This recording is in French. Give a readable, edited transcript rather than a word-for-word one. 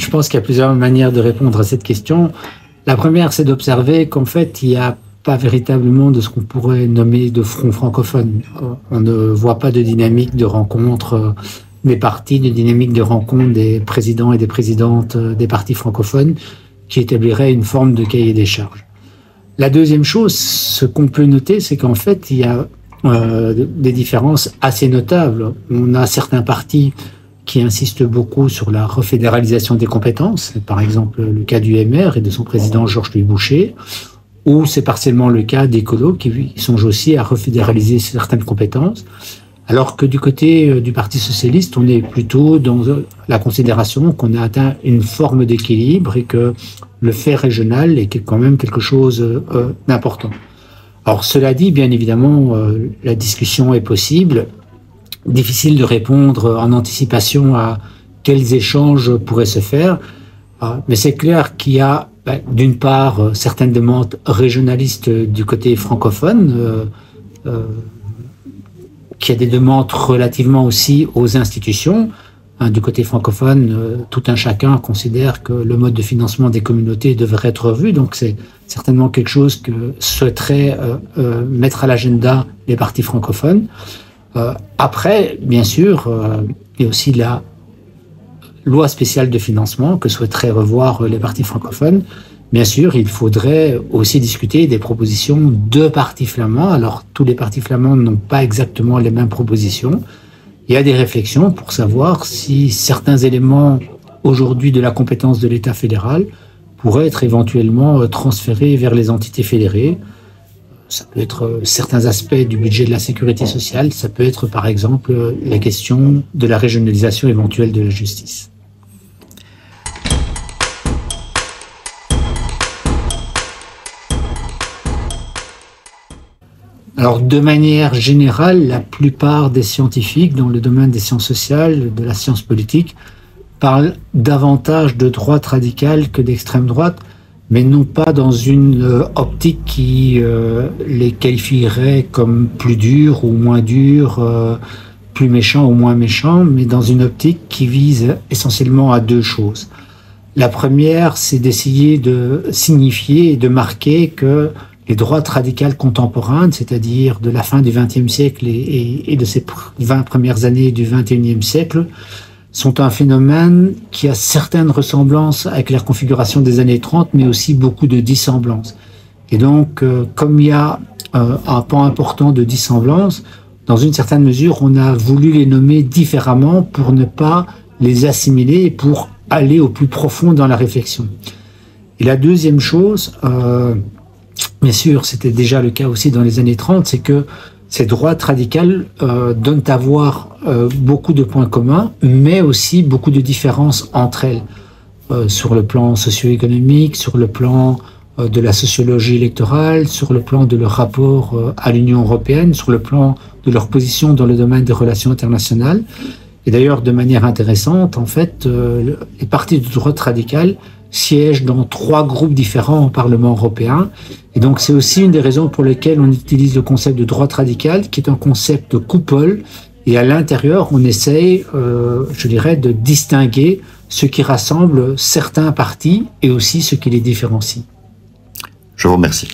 je pense qu'il y a plusieurs manières de répondre à cette question. La première, c'est d'observer qu'en fait, il n'y a pas véritablement de ce qu'on pourrait nommer de front francophone. On ne voit pas de dynamique de rencontre des partis, de dynamique de rencontre des présidents et des présidentes des partis francophones qui établirait une forme de cahier des charges. La deuxième chose, ce qu'on peut noter, c'est qu'en fait, il y a des différences assez notables. On a certains partis qui insistent beaucoup sur la refédéralisation des compétences, par exemple le cas du MR et de son président Georges-Louis Boucher, ou c'est partiellement le cas des colos qui songent aussi à refédéraliser certaines compétences, alors que du côté du Parti socialiste, on est plutôt dans la considération qu'on a atteint une forme d'équilibre et que le fait régional est quand même quelque chose d'important. Alors cela dit, bien évidemment, la discussion est possible. Difficile de répondre en anticipation à quels échanges pourraient se faire, mais c'est clair qu'il y a d'une part certaines demandes régionalistes du côté francophone, qu'il y a des demandes relativement aussi aux institutions. Du côté francophone, tout un chacun considère que le mode de financement des communautés devrait être revu, donc c'est certainement quelque chose que souhaiteraient mettre à l'agenda les partis francophones. Après, bien sûr, il y a aussi la loi spéciale de financement que souhaiteraient revoir les partis francophones. Bien sûr, il faudrait aussi discuter des propositions de partis flamands. Alors, tous les partis flamands n'ont pas exactement les mêmes propositions. Il y a des réflexions pour savoir si certains éléments aujourd'hui de la compétence de l'État fédéral pourraient être éventuellement transférés vers les entités fédérées. Ça peut être certains aspects du budget de la sécurité sociale, ça peut être par exemple la question de la régionalisation éventuelle de la justice. Alors de manière générale, la plupart des scientifiques dans le domaine des sciences sociales, de la science politique, parlent davantage de droite radicale que d'extrême droite, mais non pas dans une optique qui les qualifierait comme plus durs ou moins durs, plus méchants ou moins méchants, mais dans une optique qui vise essentiellement à deux choses. La première, c'est d'essayer de signifier et de marquer que les droites radicales contemporaines, c'est-à-dire de la fin du XXe siècle et de ces 20 premières années du XXIe siècle, sont un phénomène qui a certaines ressemblances avec la configuration des années 30, mais aussi beaucoup de dissemblances. Et donc, comme il y a un pan important de dissemblances, dans une certaine mesure, on a voulu les nommer différemment pour ne pas les assimiler et pour aller au plus profond dans la réflexion. Et la deuxième chose, bien sûr, c'était déjà le cas aussi dans les années 30, c'est que ces droites radicales donnent à voir beaucoup de points communs, mais aussi beaucoup de différences entre elles, sur le plan socio-économique, sur le plan de la sociologie électorale, sur le plan de leur rapport à l'Union européenne, sur le plan de leur position dans le domaine des relations internationales. Et d'ailleurs, de manière intéressante, en fait, les partis de droite radicale siègent dans 3 groupes différents au Parlement européen. Et donc, c'est aussi une des raisons pour lesquelles on utilise le concept de droite radicale, qui est un concept de coupole. Et à l'intérieur, on essaye, je dirais, de distinguer ce qui rassemble certains partis et aussi ce qui les différencie. Je vous remercie.